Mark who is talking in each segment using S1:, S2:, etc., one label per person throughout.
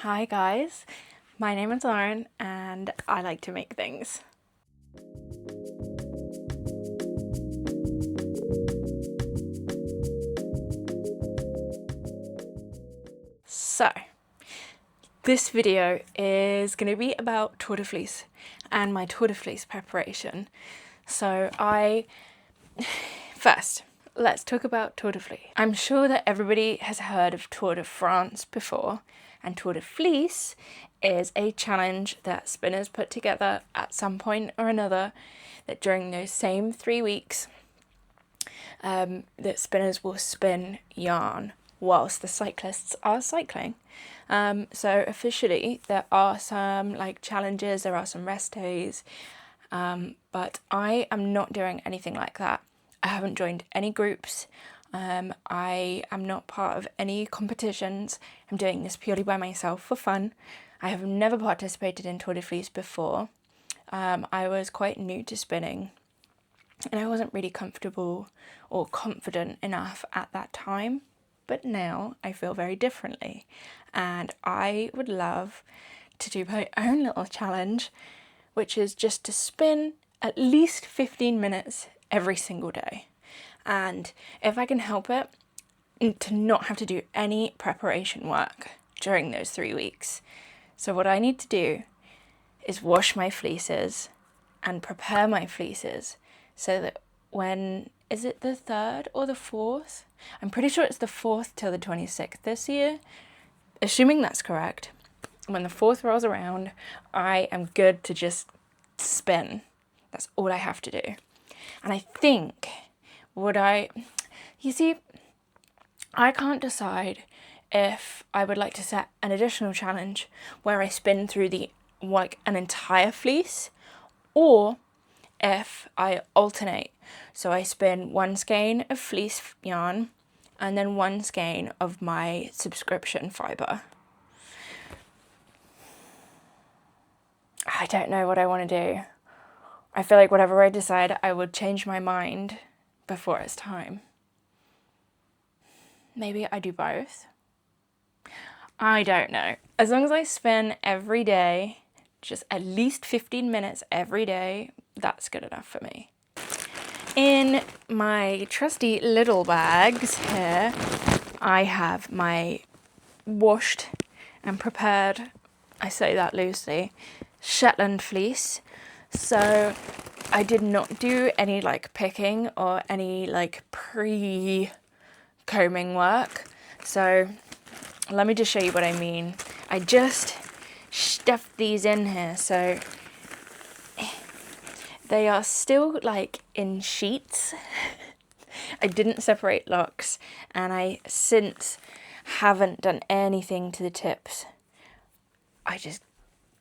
S1: Hi guys, my name is Lauren and I like to make things. So, this video is going to be about Tour de Fleece and my Tour de Fleece preparation. First, let's talk about Tour de Fleece. I'm sure that everybody has heard of Tour de France before, and Tour de Fleece is a challenge that spinners put together at some point or another, that during those same 3 weeks that spinners will spin yarn whilst the cyclists are cycling. So officially there are some challenges, there are some rest days, but I am not doing anything like that. I haven't joined any groups. I am not part of any competitions. I'm doing this purely by myself for fun. I have never participated in Tour de Fleece before. I was quite new to spinning and I wasn't really comfortable or confident enough at that time. But now I feel very differently and I would love to do my own little challenge, which is just to spin at least 15 minutes every single day. And if I can help it, to not have to do any preparation work during those 3 weeks. So what I need to do is wash my fleeces and prepare my fleeces so that when, is it the 3rd or the 4th? I'm pretty sure it's the 4th till the 26th this year. Assuming that's correct, when the 4th rolls around, I am good to just spin. That's all I have to do. And I think you see, I can't decide if I would like to set an additional challenge where I spin through an entire fleece, or if I alternate. So I spin one skein of fleece yarn and then one skein of my subscription fibre. I don't know what I want to do. I feel like whatever I decide, I would change my mind before it's time. Maybe I do both. I don't know. As long as I spin every day, just at least 15 minutes every day, that's good enough for me. In my trusty little bags here, I have my washed and prepared, I say that loosely, Shetland fleece. So I did not do any picking or any pre-combing work. So let me just show you what I mean. I just stuffed these in here, so they are still in sheets. I didn't separate locks, and I since haven't done anything to the tips. I just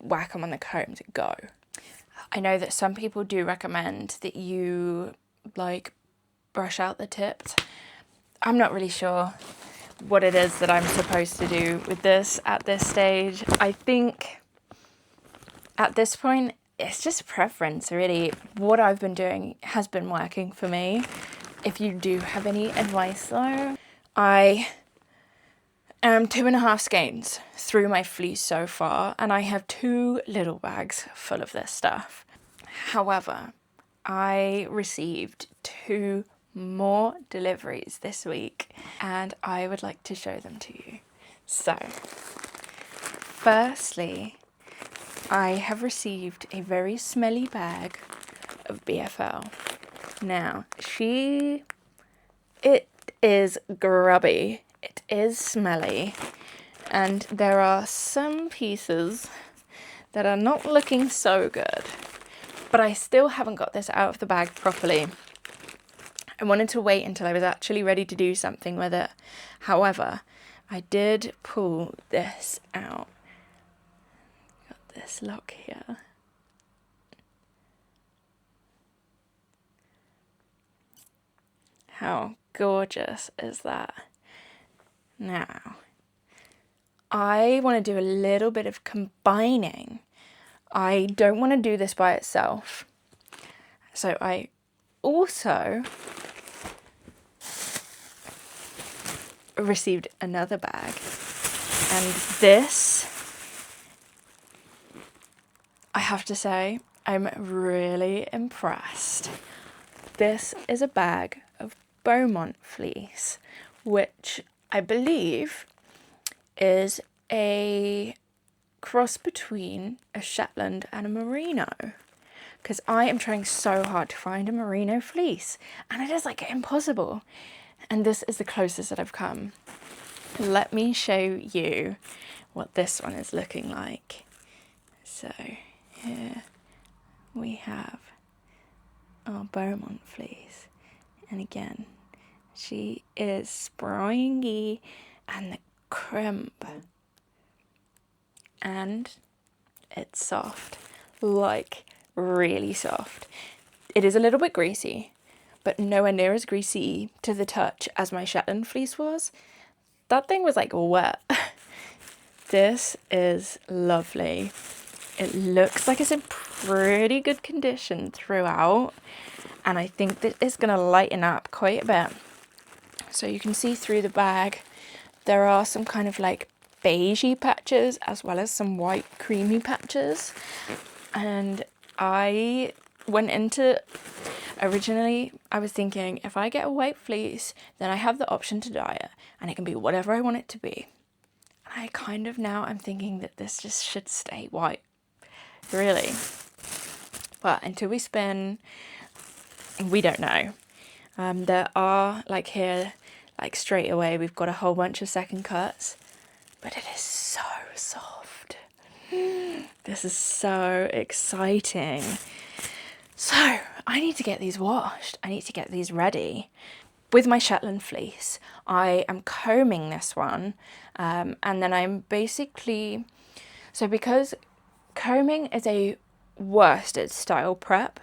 S1: whack them on the comb to go. I know that some people do recommend that you brush out the tips. I'm not really sure what it is that I'm supposed to do with this at this stage. I think at this point it's just preference, really. What I've been doing has been working for me. If you do have any advice though, I am 2.5 skeins through my fleece so far, and I have 2 little bags full of this stuff. However, I received 2 more deliveries this week and I would like to show them to you. So, firstly, I have received a very smelly bag of BFL. Now, it is grubby, it is smelly, and there are some pieces that are not looking so good, but I still haven't got this out of the bag properly. I wanted to wait until I was actually ready to do something with it. However, I did pull this out. Got this lock here. How gorgeous is that? Now, I want to do a little bit of combining. I don't want to do this by itself. So I also received another bag, and this I have to say, I'm really impressed. This is a bag of Beaumont fleece, which I believe is a cross between a Shetland and a merino, because I am trying so hard to find a merino fleece and it is like impossible, and this is the closest that I've come. Let me show you what this one is looking like. So here we have our Beaumont fleece, and again she is springy and the crimp, and it's soft, like really soft. It is a little bit greasy, but nowhere near as greasy to the touch as my Shetland fleece was. That thing was like wet. This is lovely. It looks like it's in pretty good condition throughout, and I think that it's going to lighten up quite a bit. So you can see through the bag there are some kind of like beigey patches as well as some white creamy patches, and I went into, originally I was thinking if I get a white fleece then I have the option to dye it and it can be whatever I want it to be. And I kind of now I'm thinking that this just should stay white, really. But until we spin, we don't know. There are, like here, like straight away we've got a whole bunch of second cuts, but it is so soft. This is so exciting. So I need to get these washed. I need to get these ready. With my Shetland fleece, I am combing this one, and then I'm basically, so because combing is a worsted style prep,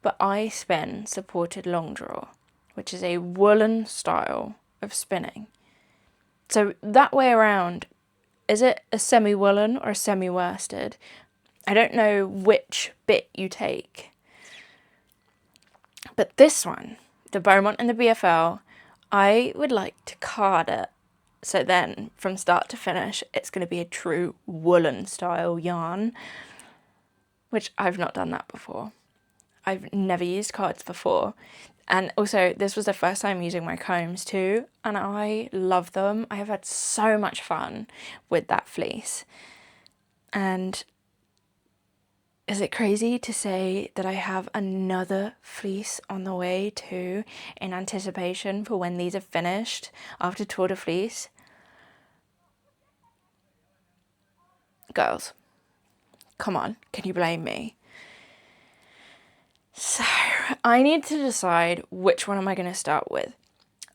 S1: but I spin supported long draw, which is a woolen style of spinning. So that way around, is it a semi-woolen or a semi-worsted? I don't know which bit you take. But this one, the Beaumont and the BFL, I would like to card it. So then from start to finish, it's going to be a true woolen style yarn, which I've not done that before. I've never used cards before. And also this was the first time using my combs too, and I love them. I have had so much fun with that fleece. And is it crazy to say that I have another fleece on the way too, in anticipation for when these are finished after Tour de Fleece? Girls, come on, can you blame me? So I need to decide which one am I going to start with.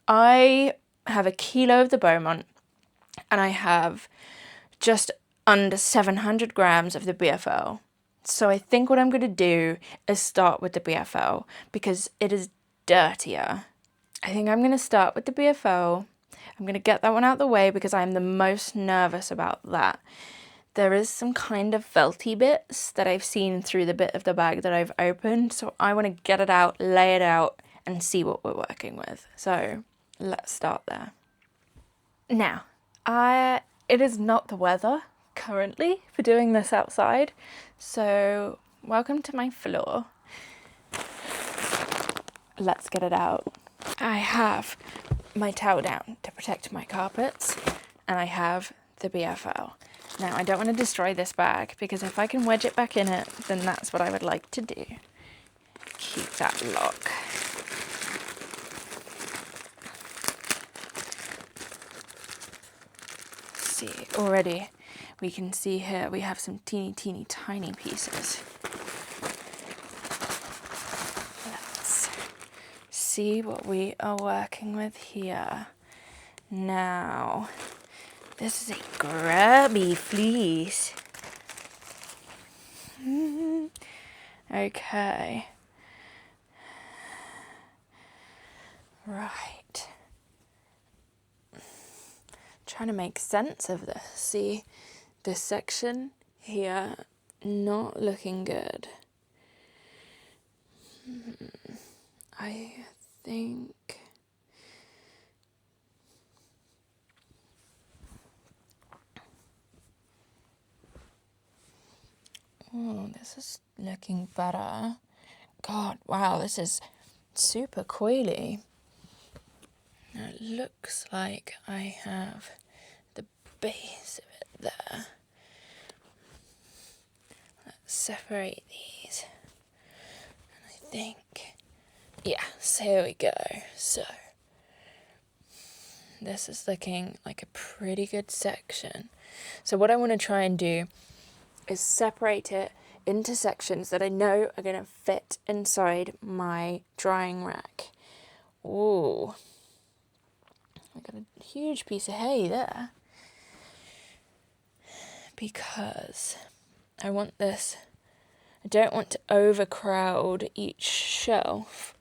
S1: I have a kilo of the Beaumont and I have just under 700 grams of the BFL. So I think what I'm going to do is start with the BFL because it is dirtier. I think I'm going to start with the BFL. I'm going to get that one out of the way because I'm the most nervous about that. There is some kind of felty bits that I've seen through the bit of the bag that I've opened. So I want to get it out, lay it out and see what we're working with. So let's start there. Now, it is not the weather currently for doing this outside. So welcome to my floor. Let's get it out. I have my towel down to protect my carpets and I have the BFL. Now I don't want to destroy this bag because if I can wedge it back in it, then that's what I would like to do. Keep that lock. See, already we can see here we have some teeny tiny pieces. Let's see what we are working with here. Now, this is a grubby fleece. Okay. Right. Trying to make sense of this. See, this section here, not looking good. I think Oh, this is looking better. God, wow, this is super coily. Now it looks like I have the base of it there. Let's separate these. And I think, yeah, so here we go. So this is looking like a pretty good section. So what I want to try and do is separate it into sections that I know are going to fit inside my drying rack. Ooh, I got a huge piece of hay there. Because I want this, I don't want to overcrowd each shelf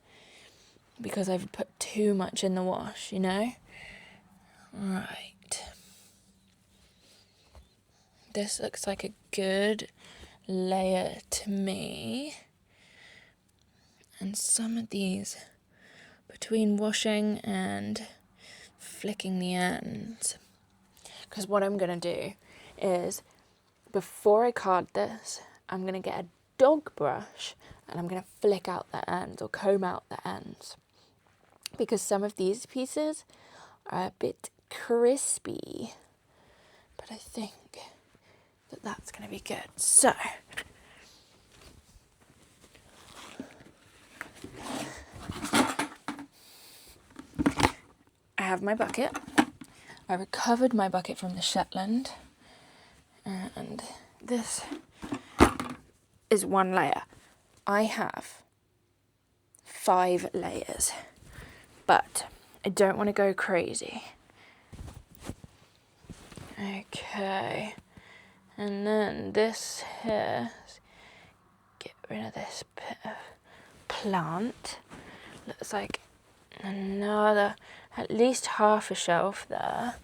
S1: because I've put too much in the wash, you know? Right. This looks like a good layer to me. And some of these, between washing and flicking the ends, because what I'm going to do is, before I card this, I'm going to get a dog brush and I'm going to flick out the ends or comb out the ends. Because some of these pieces are a bit crispy. But I think that that's going to be good. So, I have my bucket. I recovered my bucket from the Shetland. And this is one layer. I have 5 layers. But I don't want to go crazy. Okay. And then this here, get rid of this bit of plant. Looks like another, at least half a shelf there.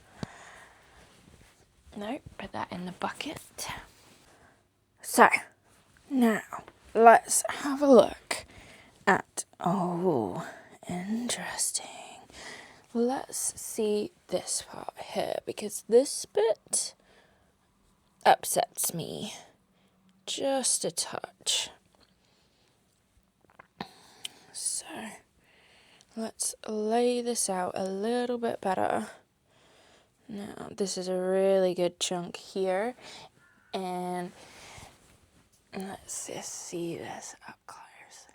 S1: No, put that in the bucket. So, now let's have a look at, oh, interesting. Let's see this part here, because this bit upsets me just a touch. So, let's lay this out a little bit better. Now, this is a really good chunk here, and let's just see this up close.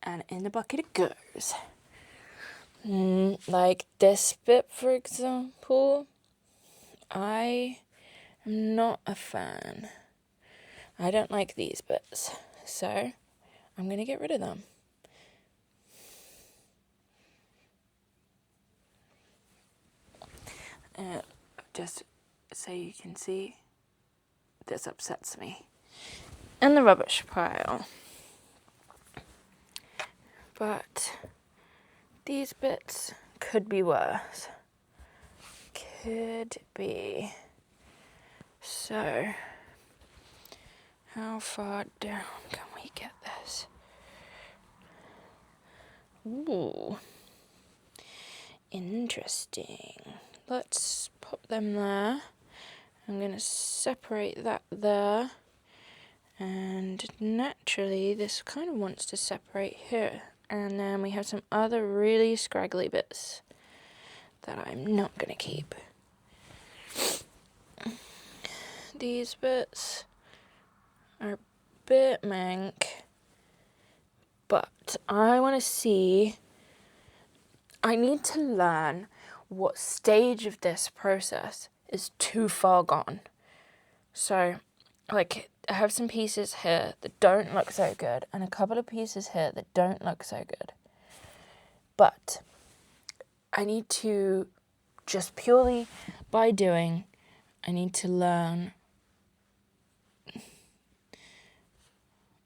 S1: And in the bucket it goes. Like this bit, for example, I am not a fan. I don't like these bits, so I'm going to get rid of them. Just so you can see, this upsets me. In the rubbish pile. But these bits could be worse. Could be. So, how far down can we get this? Ooh. Interesting. Let's pop them there. I'm going to separate that there. And naturally, this kind of wants to separate here. And then we have some other really scraggly bits that I'm not going to keep. These bits are a bit mank. But I want to see, I need to learn what stage of this process is too far gone. So, like, I have some pieces here that don't look so good, and a couple of pieces here that don't look so good. But I need to, just purely by doing, I need to learn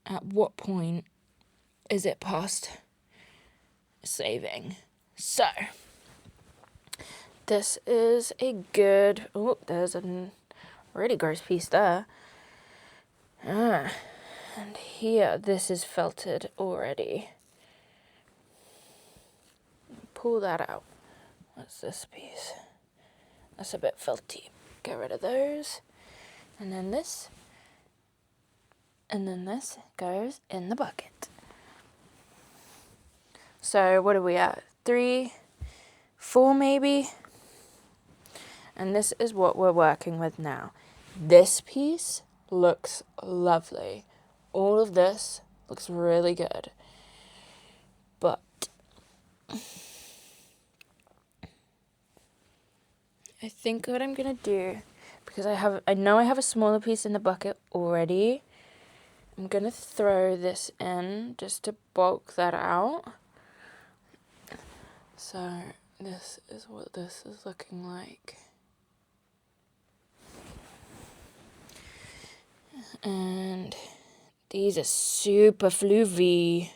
S1: at what point is it past saving. So, this is a good, oh, there's a really gross piece there. And here, this is felted already. Pull that out. What's this piece? That's a bit felty. Get rid of those. And then this And then this goes in the bucket. So what are we at? 3, 4 maybe? And this is what we're working with now. This piece looks lovely. All of this looks really good. But I think what I'm gonna do, because I know I have a smaller piece in the bucket already, I'm gonna throw this in just to bulk that out. So this is what this is looking like. And these are super floofy.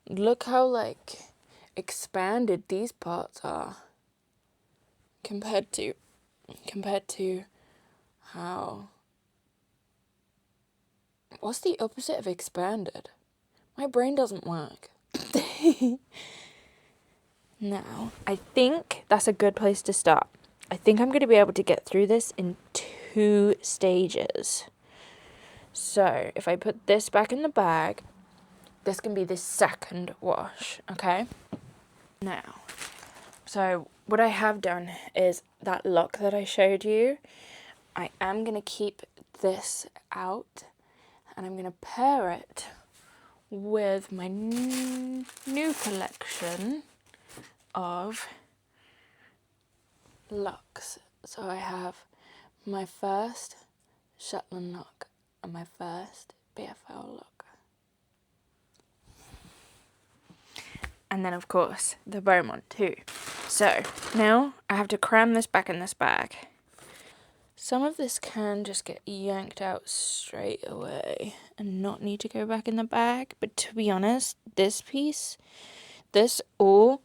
S1: Look how like expanded these parts are compared to how, what's the opposite of expanded? My brain doesn't work. Now, I think that's a good place to start. I think I'm going to be able to get through this in 2 stages. So if I put this back in the bag, this can be the second wash, okay? Now, so what I have done is that lock that I showed you, I am going to keep this out and I'm going to pair it with my new collection of locks. So I have my first Shetland lock and my first BFL lock. And then of course the bowmont too. So now I have to cram this back in this bag. Some of this can just get yanked out straight away and not need to go back in the bag. But to be honest, this piece, this all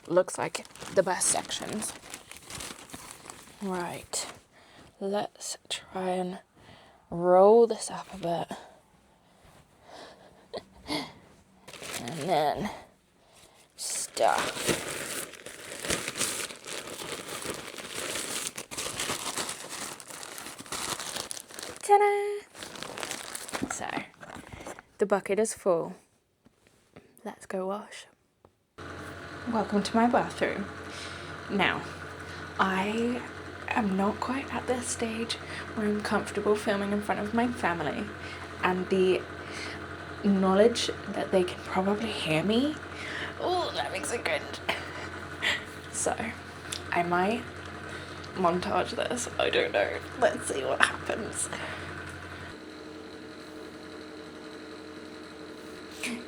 S1: looks like the best sections. Right, let's try and roll this up a bit. And then stuff. Ta-da! So, the bucket is full. Let's go wash. Welcome to my bathroom. Now, I am not quite at this stage where I'm comfortable filming in front of my family, and the knowledge that they can probably hear me, oh, that makes it good. So, I might montage this, I don't know. Let's see what happens.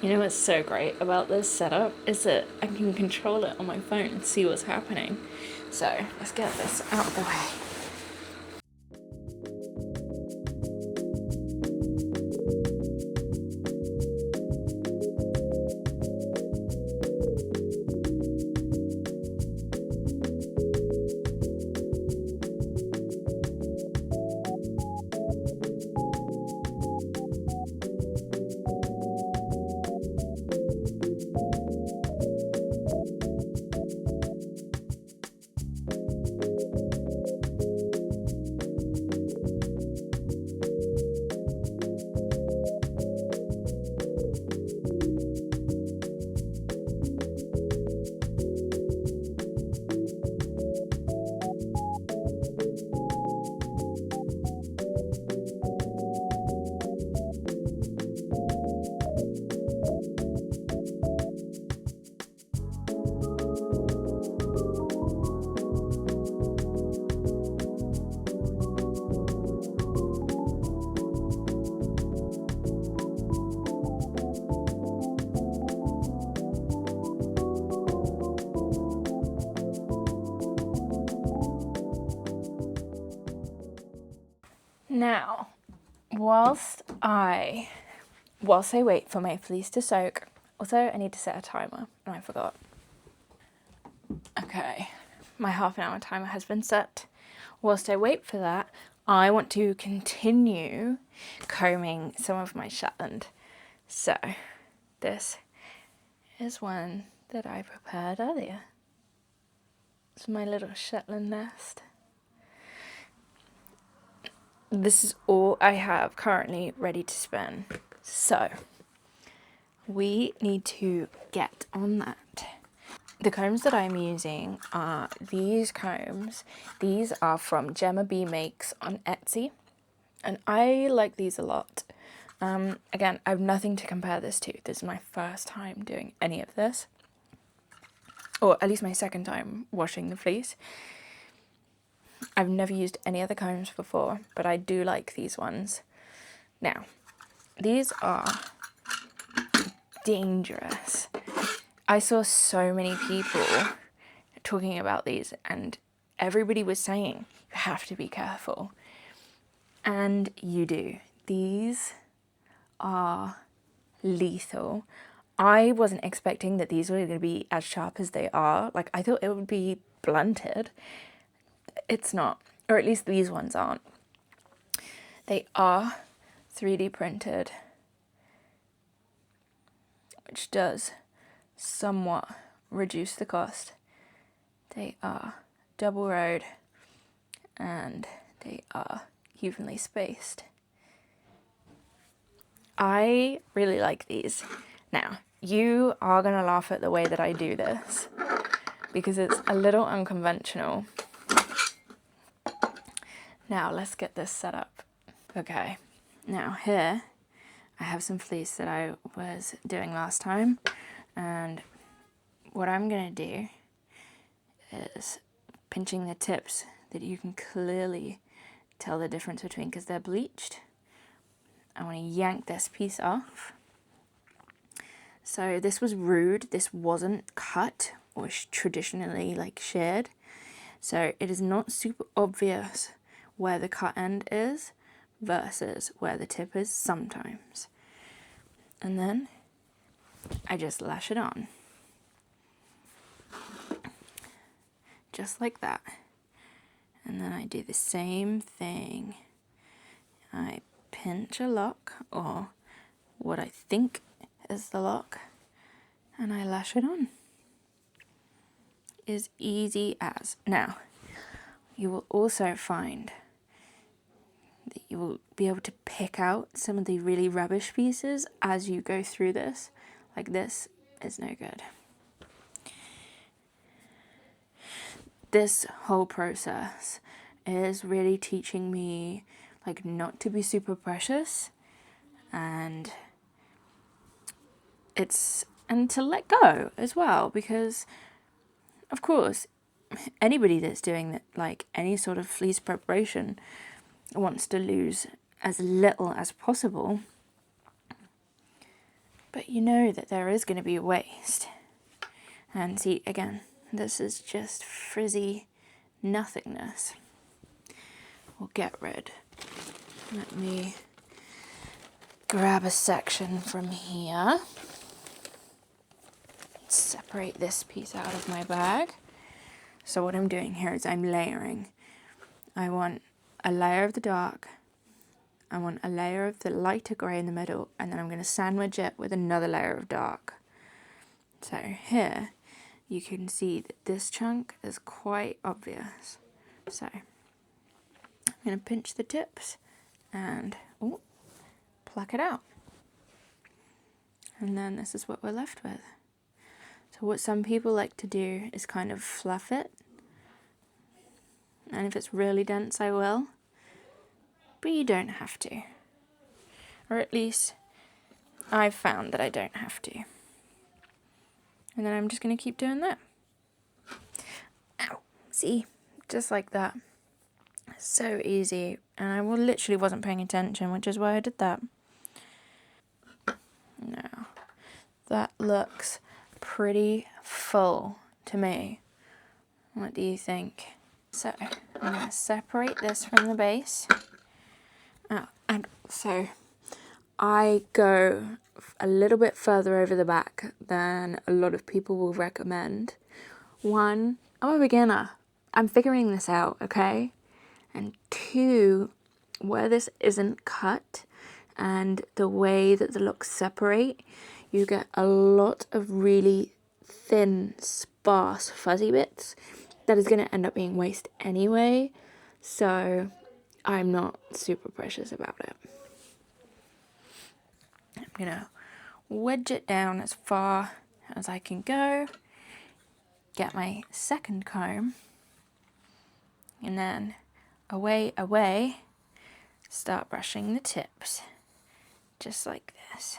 S1: You know what's so great about this setup is that I can control it on my phone and see what's happening. So let's get this out of the way. Now, whilst I wait for my fleece to soak, also I need to set a timer, and I forgot. Okay, my half-an-hour timer has been set. Whilst I wait for that, I want to continue combing some of my Shetland. So, this is one that I prepared earlier. It's my little Shetland nest. this is all I have currently ready to spin. So we need to get on that. The combs that I'm using are these combs. These are from Gemma B Makes on Etsy, and I like these a lot. Again, I have nothing to compare this to. This is my first time doing any of this, or at least my second time washing the fleece. I've never used any other combs before, but I do like these ones. Now, these are dangerous. I saw so many people talking about these, and everybody was saying you have to be careful. And you do. These are lethal. I wasn't expecting that these were going to be as sharp as they are. Like, I thought it would be blunted. It's not, or at least these ones aren't. They are 3D printed, which does somewhat reduce the cost. They are double rowed and they are evenly spaced. I really like these. Now, you are going to laugh at the way that I do this because it's a little unconventional. Now, let's get this set up. Okay, now here I have some fleece that I was doing last time, and what I'm going to do is pinching the tips that you can clearly tell the difference between because they're bleached. I want to yank this piece off. So this was rude. This wasn't cut or traditionally like sheared. So it is not super obvious where the cut end is versus where the tip is sometimes. And then I just lash it on. Just like that. And then I do the same thing. I pinch a lock, or what I think is the lock, and I lash it on. As easy as. Now, you will also find that you will be able to pick out some of the really rubbish pieces as you go through this. Like, this is no good. This whole process is really teaching me like not to be super precious and to let go as well, because of course anybody that's doing that, like any sort of fleece preparation, wants to lose as little as possible, but you know that there is going to be a waste. And see, again, this is just frizzy nothingness. We'll get rid. Let me grab a section from here. Separate this piece out of my bag. So what I'm doing here is I'm layering. I want a layer of the dark. I want a layer of the lighter grey in the middle, and then I'm going to sandwich it with another layer of dark. So here you can see that this chunk is quite obvious. So I'm going to pinch the tips and pluck it out. And then this is what we're left with. So what some people like to do is kind of fluff it. And if it's really dense, I will. But you don't have to. Or at least I've found that I don't have to. And then I'm just going to keep doing that. Ow. See? Just like that. So easy. And I literally wasn't paying attention, which is why I did that. Now, that looks pretty full to me. What do you think? So, I'm going to separate this from the base. And so, I go a little bit further over the back than a lot of people will recommend. One, I'm a beginner. I'm figuring this out, okay? And two, where this isn't cut and the way that the looks separate, you get a lot of really thin, sparse, fuzzy bits that is going to end up being waste anyway. So I'm not super precious about it. I'm gonna wedge it down as far as I can go, get my second comb, and then away, start brushing the tips, just like this.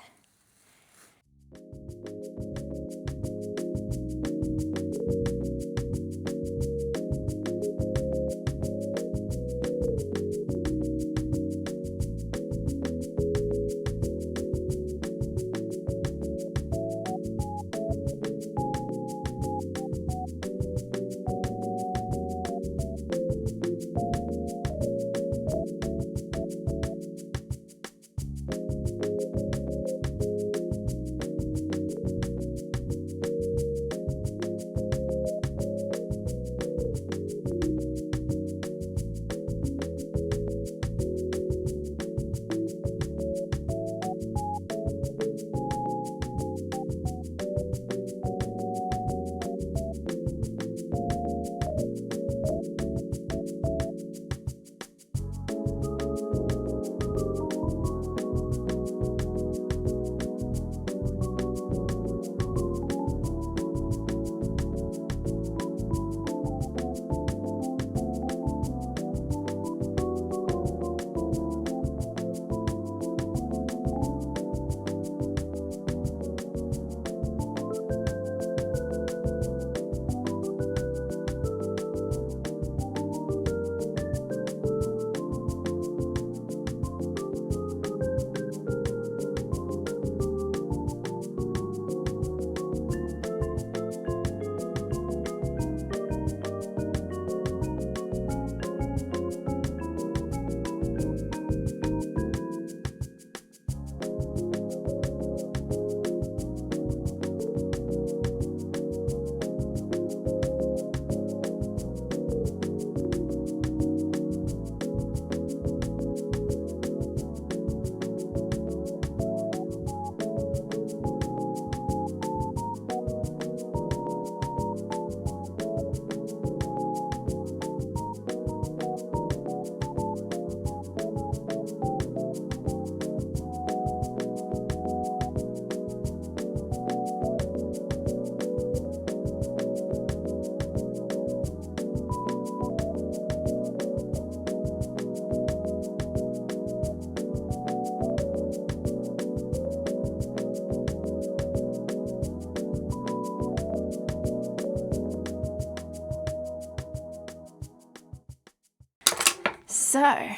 S1: So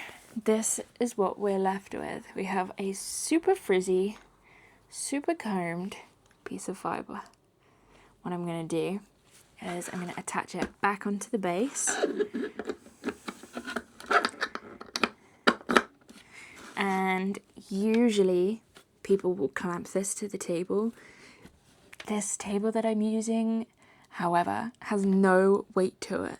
S1: this is what we're left with. We have a super frizzy, super combed piece of fibre. What I'm going to do is I'm going to attach it back onto the base. And usually people will clamp this to the table. This table that I'm using, however, has no weight to it.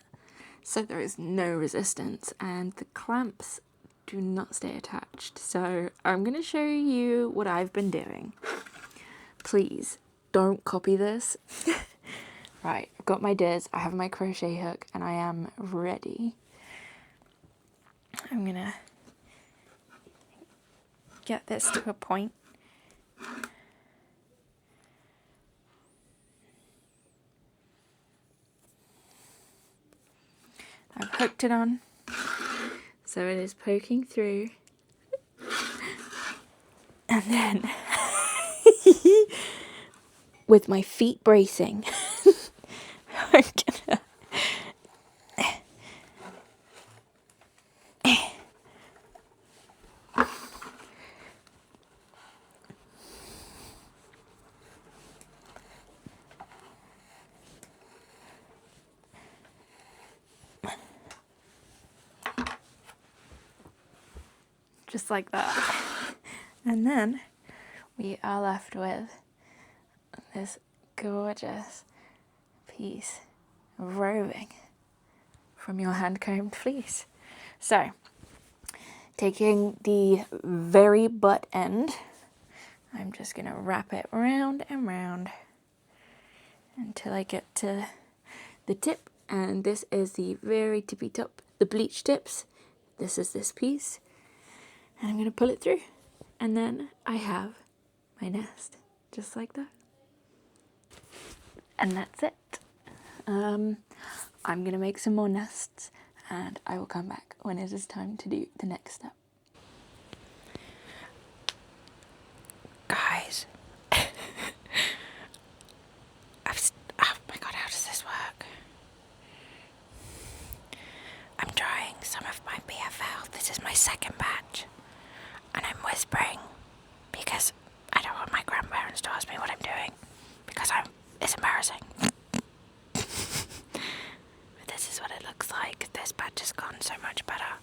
S1: So there is no resistance and the clamps do not stay attached. So I'm going to show you what I've been doing. Please don't copy this. Right, I've got my diz, I have my crochet hook, and I am ready. I'm going to get this to a point. I've hooked it on, so it is poking through, and then with my feet bracing, I'm gonna just like that. And then we are left with this gorgeous piece of roving from your hand-combed fleece. So, taking the very butt end, I'm just going to wrap it round and round until I get to the tip. And this is the very tippy top, the bleach tips. this is this piece, and I'm going to pull it through, and then I have my nest, just like that. And that's it. I'm going to make some more nests, and I will come back when it is time to do the next step. Guys, oh my god, how does this work? I'm drying some of my BFL. This is my second batch, and I'm whispering because I don't want my grandparents to ask me what I'm doing, because it's embarrassing. But this is what it looks like. This batch has gone so much better.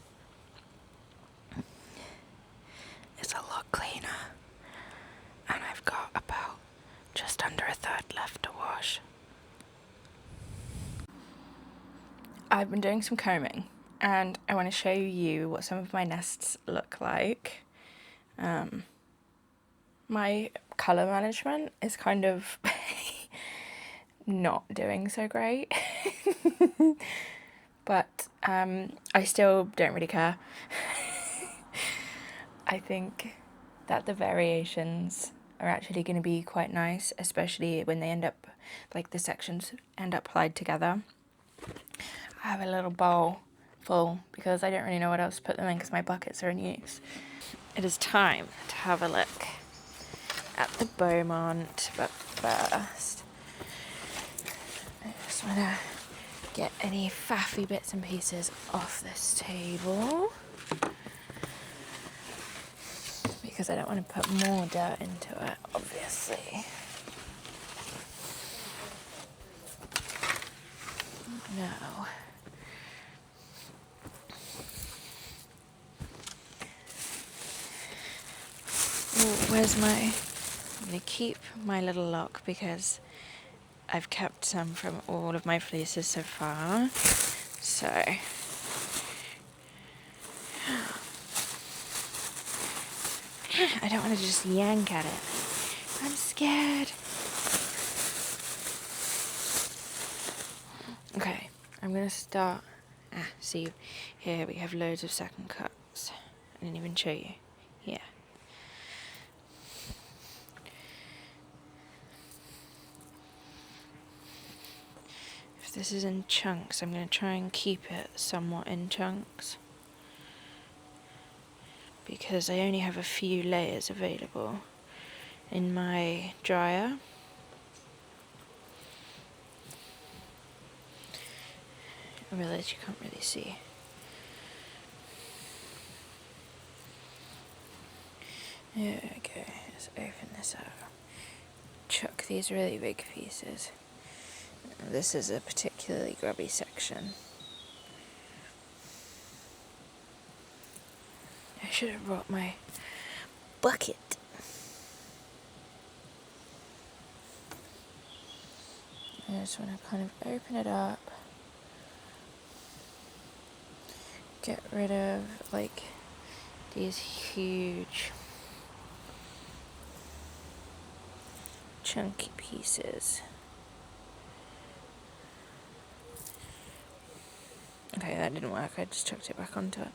S1: It's a lot cleaner, and I've got about just under a third left to wash. I've been doing some combing, and I want to show you what some of my nests look like. My colour management is kind of not doing so great, but I still don't really care. I think that the variations are actually going to be quite nice, especially when they end up, like the sections end up applied together. I have a little bowl full because I don't really know what else to put them in because my buckets are in use. It is time to have a look at the bowmont, but first I just want to get any faffy bits and pieces off this table because I don't want to put more dirt into it, obviously. No. Where's I'm going to keep my little lock because I've kept some from all of my fleeces so far. So I don't want to just yank at it. I'm scared. Okay, I'm going to start. See, here we have loads of second cuts. I didn't even show you. Here. If this is in chunks, I'm going to try and keep it somewhat in chunks, because I only have a few layers available in my dryer. I realise you can't really see. There we go, let's open this up. Chuck these really big pieces. This is a particularly grubby section. I should have brought my bucket. I just want to kind of open it up. Get rid of like these huge chunky pieces. Okay, that didn't work. I just chucked it back onto it.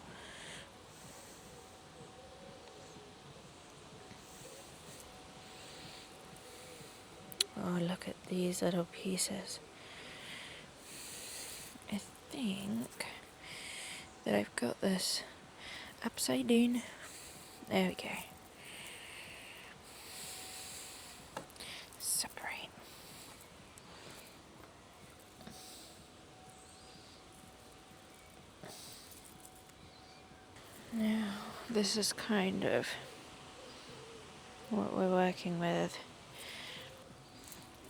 S1: Oh, look at these little pieces. I think that I've got this upside down. There we go. Separate. Now, this is kind of what we're working with.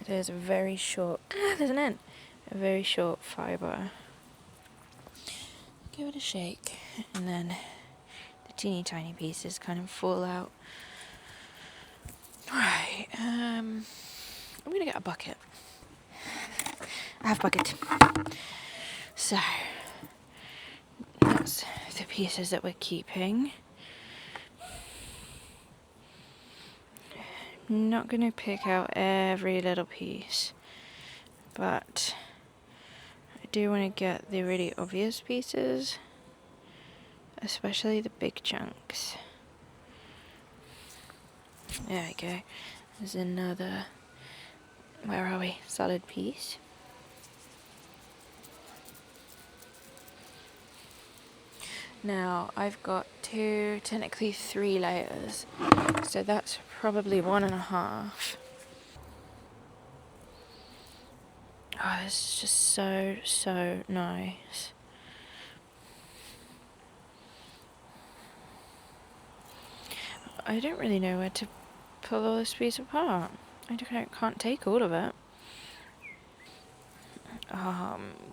S1: It is a very short, there's an end. A very short fibre. Give it a shake, and then the teeny tiny pieces kind of fall out. Right, I'm gonna get a bucket. I have a bucket. So, that's the pieces that we're keeping. I'm not gonna pick out every little piece, but I do want to get the really obvious pieces especially the big chunks. There we go. There's another, where are we? Solid piece. Now I've got technically 3 layers, so that's probably 1.5. Oh, this is just so nice. I don't really know where to pull all this piece apart. I can't take all of it.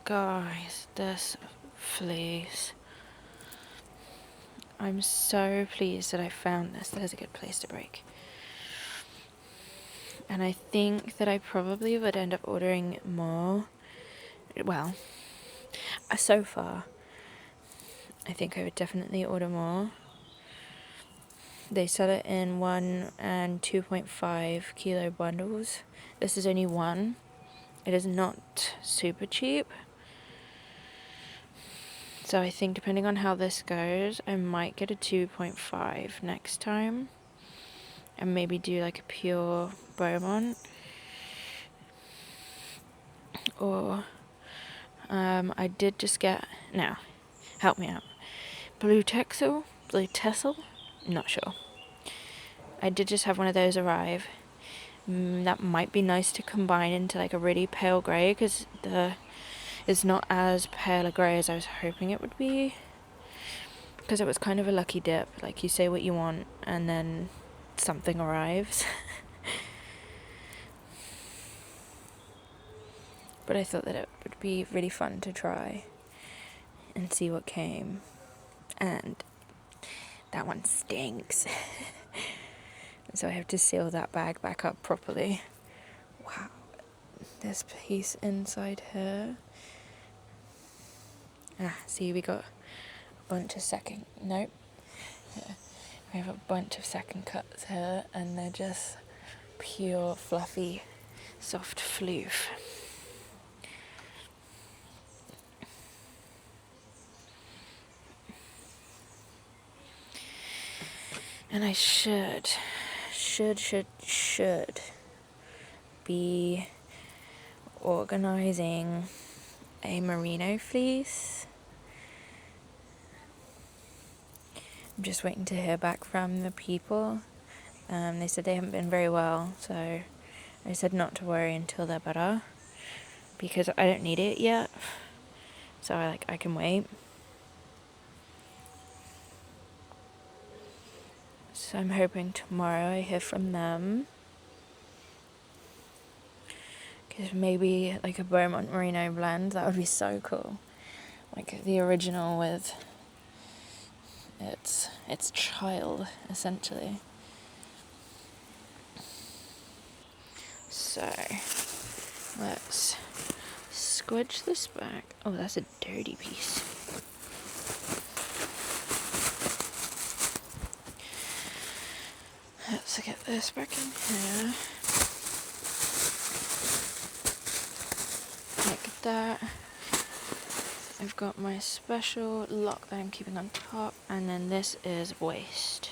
S1: Guys, this fleece. I'm so pleased that I found this. That is a good place to break. And I think that I probably would end up ordering more. Well, so far, I think I would definitely order more. They sell it in 1 and 2.5 kilo bundles. This is only 1. It is not super cheap. So I think depending on how this goes, I might get a 2.5 next time. And maybe do like a pure bowmont. Or I did just get, now, help me out. Blue Texel? Not sure. I did just have one of those arrive. That might be nice to combine into like a really pale grey, because it's not as pale a grey as I was hoping it would be. Because it was kind of a lucky dip, like you say what you want and then something arrives. But I thought that it would be really fun to try and see what came. And that one stinks. So I have to seal that bag back up properly. Wow. This piece inside here. See, we got a bunch of second... Nope. Yeah. We have a bunch of second cuts here, and they're just pure, fluffy, soft floof. And I should be organizing a merino fleece. I'm just waiting to hear back from the people. They said they haven't been very well, so I said not to worry until they're better, because I don't need it yet, so I can wait. So I'm hoping tomorrow I hear from them. Because maybe like a Beaumont merino blend, that would be so cool. Like the original with its child, essentially. So let's squidge this back. Oh, that's a dirty piece. Let's get this back in here. Like that. I've got my special lock that I'm keeping on top, and then this is waist,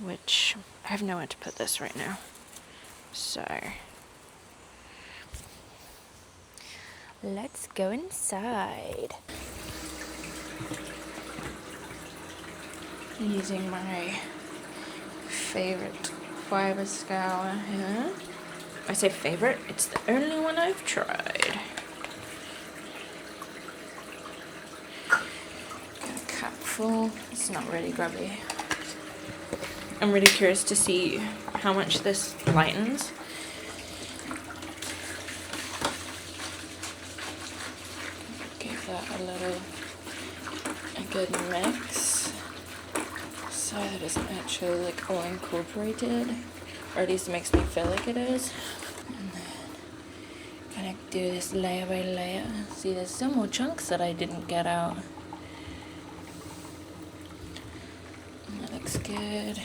S1: which I have nowhere to put this right now. So let's go inside. Using my favorite fiber scour here. I say favorite, it's the only one I've tried. Got a cap full. It's not really grubby. I'm really curious to see how much this lightens. Give that a good mix, so that it isn't actually like all incorporated, or at least it makes me feel like it is. And then kind of do this layer by layer. See, there's some more chunks that I didn't get out. And that looks good.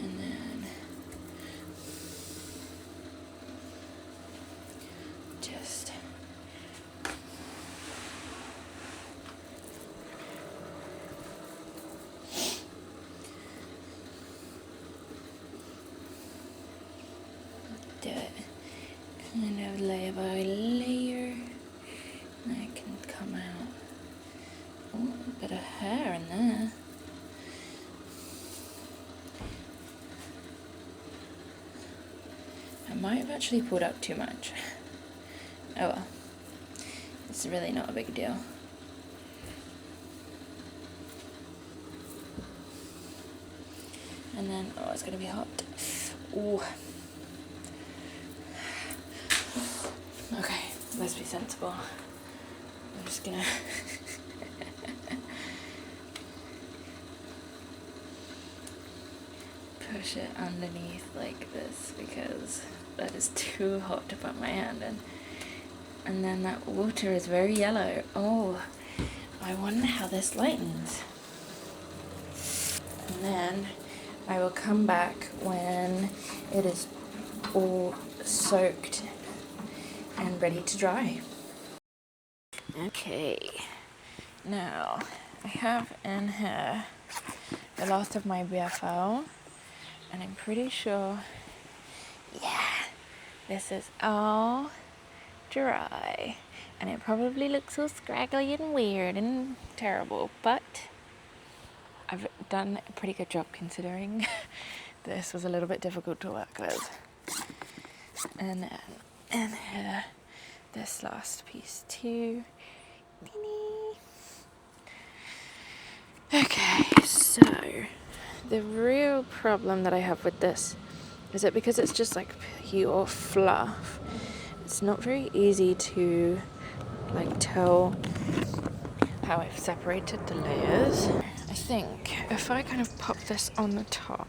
S1: And then just layer by layer. That can come out. Oh, a bit of hair in there. I might have actually pulled out too much. Oh well, it's really not a big deal. And then, oh, it's gonna be hot. Ooh. Okay, let's be sensible. I'm just gonna push it underneath like this because that is too hot to put my hand in. And then that water is very yellow. Oh, I wonder how this lightens. And then I will come back when it is all soaked and ready to dry. Okay, now I have in here the last of my BFL, and I'm pretty sure, yeah, this is all dry. And it probably looks all scraggly and weird and terrible, but I've done a pretty good job considering this was a little bit difficult to work with. And then in here, this last piece too. Okay, so the real problem that I have with this is that because it's just like pure fluff, it's not very easy to like tell how I've separated the layers. I think if I kind of pop this on the top,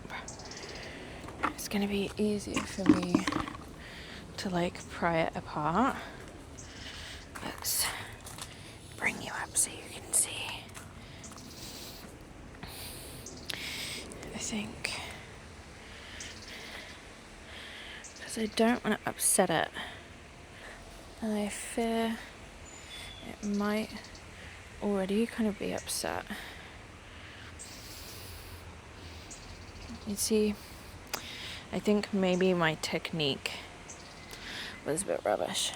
S1: it's going to be easier for me to like pry it apart. Let's bring you up so you can see. I think because I don't want to upset it, and I fear it might already kind of be upset. You see, I think maybe my technique was a bit rubbish.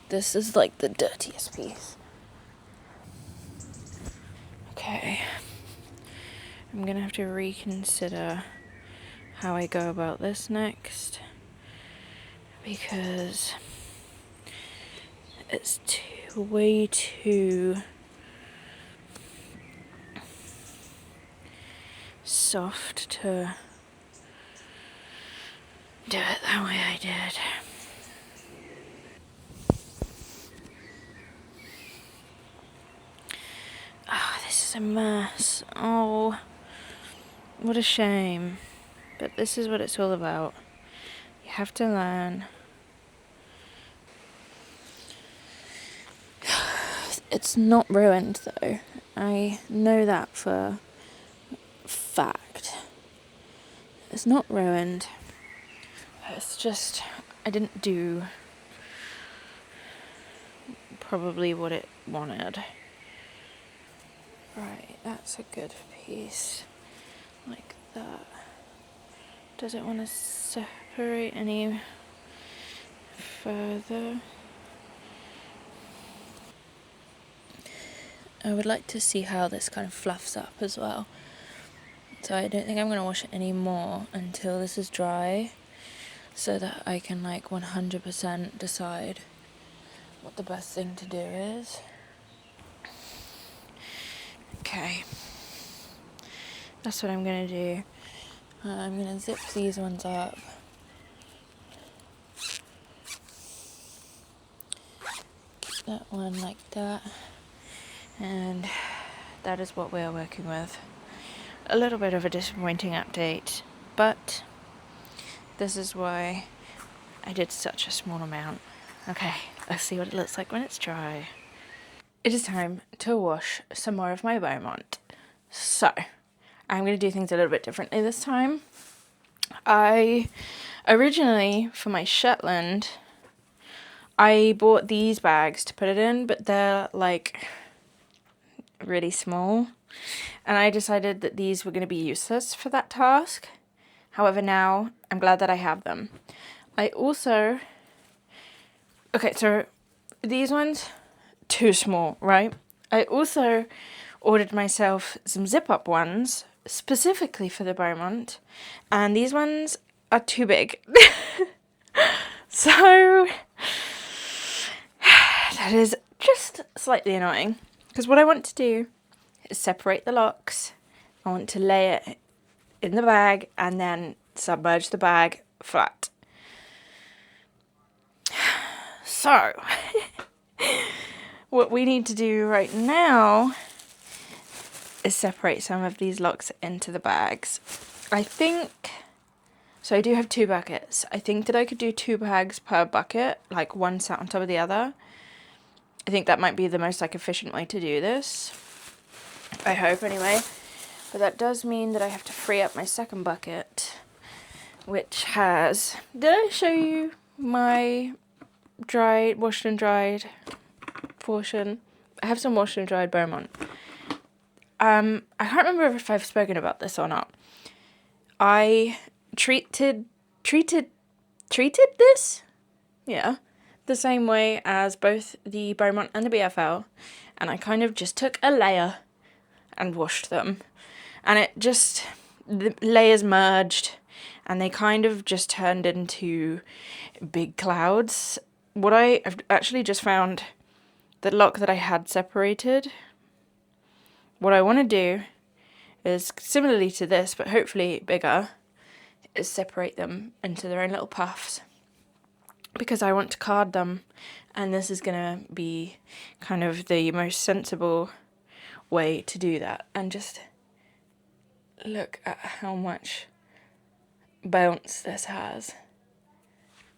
S1: This is like the dirtiest piece. Okay, I'm gonna have to reconsider how I go about this next, because it's way too soft to do it that way I did. Oh, this is a mess. Oh, what a shame. But this is what it's all about. You have to learn. It's not ruined though. I know that for fact. It's not ruined. It's just I didn't do probably what it wanted. Right, that's a good piece. Like that. Does it want to separate any further? I would like to see how this kind of fluffs up as well. So I don't think I'm going to wash it anymore until this is dry, so that I can like 100% decide what the best thing to do is. Okay, that's what I'm going to do. I'm going to zip these ones up. That one like that. And that is what we are working with. A little bit of a disappointing update, but this is why I did such a small amount. Okay, let's see what it looks like when it's dry. It is time to wash some more of my bowmont. So, I'm going to do things a little bit differently this time. I originally, for my Shetland, I bought these bags to put it in, but they're like really small, and I decided that these were going to be useless for that task. However, now I'm glad that I have them. I also Okay, so these ones, too small, right? I also ordered myself some zip-up ones, specifically for the bowmont, and these ones are too big. So that is just slightly annoying, because what I want to do is separate the locks. I want to lay it in the bag and then submerge the bag flat. So what we need to do right now is separate some of these locks into the bags. I think, so I do have 2 buckets. I think that I could do 2 bags per bucket, like one sat on top of the other. I think that might be the most like efficient way to do this. I hope anyway. But that does mean that I have to free up my second bucket, which has, did I show you my washed and dried portion? I have some washed and dried bowmont. I can't remember if I've spoken about this or not. I treated this? Yeah. The same way as both the bowmont and the BFL, and I kind of just took a layer and washed them. And it just, the layers merged and they kind of just turned into big clouds. What I have actually just found, the lock that I had separated, what I want to do is similarly to this, but hopefully bigger, is separate them into their own little puffs, because I want to card them, and this is going to be kind of the most sensible way to do that. And just look at how much bounce this has.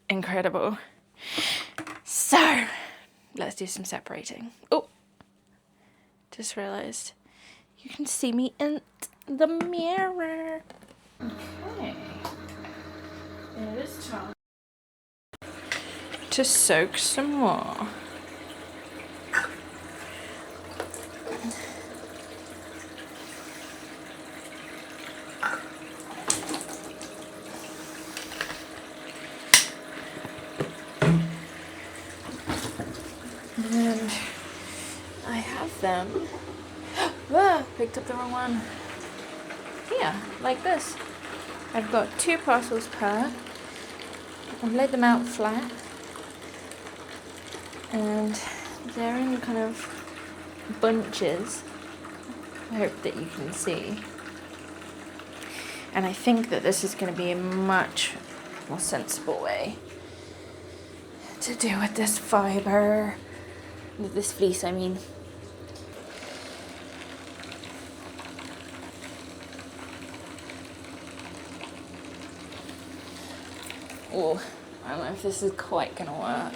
S1: Incredible. So let's do some separating. Oh, just realized you can see me in the mirror. Okay, it is time to soak some more. And I have them. Ah, picked up the wrong one. Here, like this. I've got 2 parcels per. I've laid them out flat. And they're in kind of bunches. I hope that you can see. And I think that this is going to be a much more sensible way to do with this fibre, with this fleece, I mean. Oh, I don't know if this is quite going to work.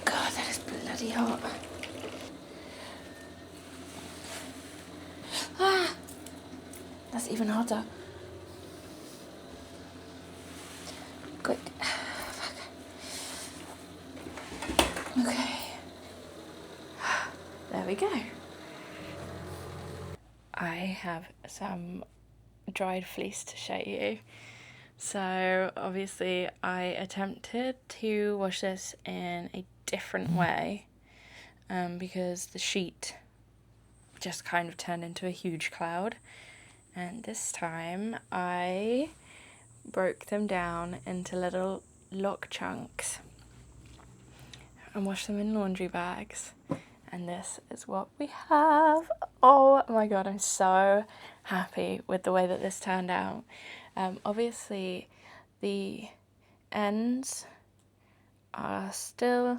S1: God, that is bloody hot. Ah, that's even hotter. Quick. Okay. There we go. I have some dried fleece to show you. So obviously I attempted to wash this in a different way because the sheet just kind of turned into a huge cloud. And this time I broke them down into little lock chunks and washed them in laundry bags. And this is what we have. Oh my god, I'm so happy with the way that this turned out. Obviously, the ends are still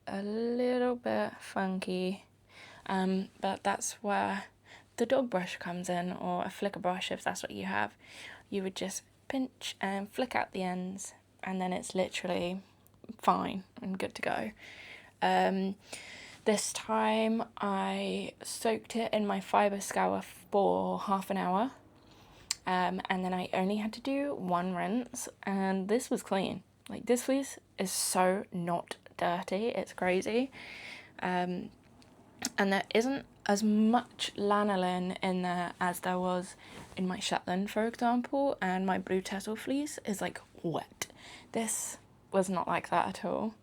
S1: a little bit funky, but that's where the dog brush comes in, or a flicker brush if that's what you have. You would just pinch and flick out the ends, and then it's literally fine and good to go. This time I soaked it in my fibre scour for half an hour, and then I only had to do 1 rinse, and this was clean. Like, this fleece is so not dirty, it's crazy. And there isn't as much lanolin in there as there was in my Shetland, for example, and my blue tassel fleece is like wet. This was not like that at all.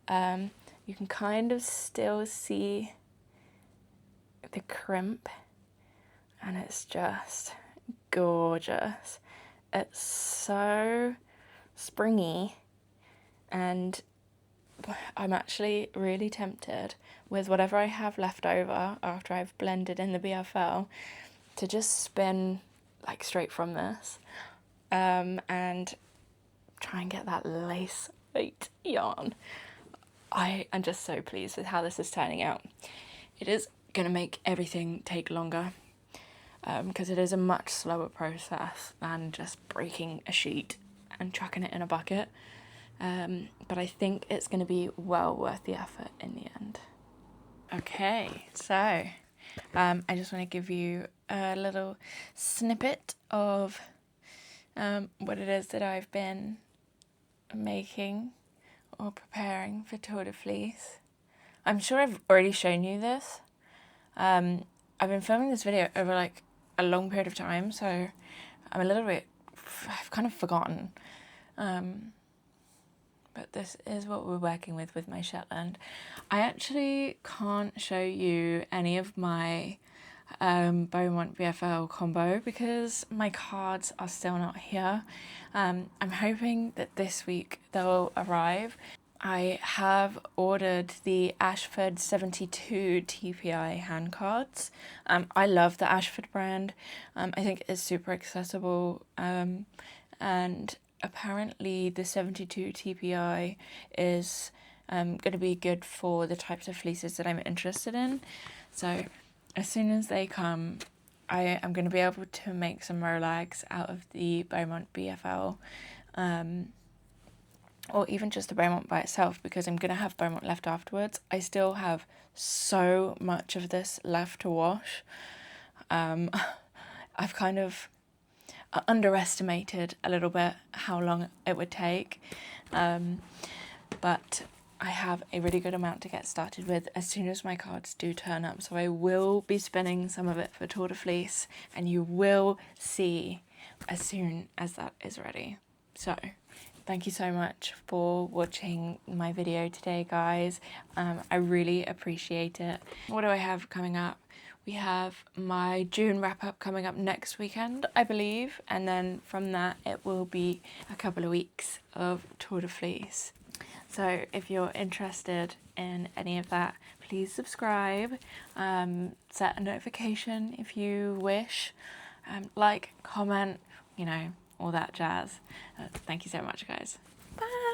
S1: You can kind of still see the crimp, and it's just gorgeous. It's so springy, and I'm actually really tempted with whatever I have left over after I've blended in the BFL to just spin like straight from this, and try and get that lace weight yarn. I am just so pleased with how this is turning out. It is going to make everything take longer, because it is a much slower process than just breaking a sheet and chucking it in a bucket. But I think it's going to be well worth the effort in the end. Okay, so I just want to give you a little snippet of what it is that I've been making or preparing for Tour de Fleece. I'm sure I've already shown you this. I've been filming this video over like a long period of time, so I'm a little bit, I've kind of forgotten. But this is what we're working with my Shetland. I actually can't show you any of my Beaumont BFL combo because my cards are still not here. I'm hoping that this week they'll arrive. I have ordered the Ashford 72 TPI hand cards. I love the Ashford brand. I think it's super accessible, and apparently the 72 TPI is going to be good for the types of fleeces that I'm interested in. So as soon as they come, I am going to be able to make some rolags out of the Beaumont BFL, or even just the Beaumont by itself, because I'm going to have Beaumont left afterwards. I still have so much of this left to wash. I've kind of underestimated a little bit how long it would take, but I have a really good amount to get started with as soon as my cards do turn up. So I will be spinning some of it for Tour de Fleece, and you will see as soon as that is ready. So thank you so much for watching my video today, guys. I really appreciate it. What do I have coming up? We have my June wrap-up coming up next weekend, I believe, and then from that it will be a couple of weeks of Tour de Fleece. So if you're interested in any of that, please subscribe, set a notification if you wish, like, comment, you know, all that jazz. Thank you so much, guys. Bye!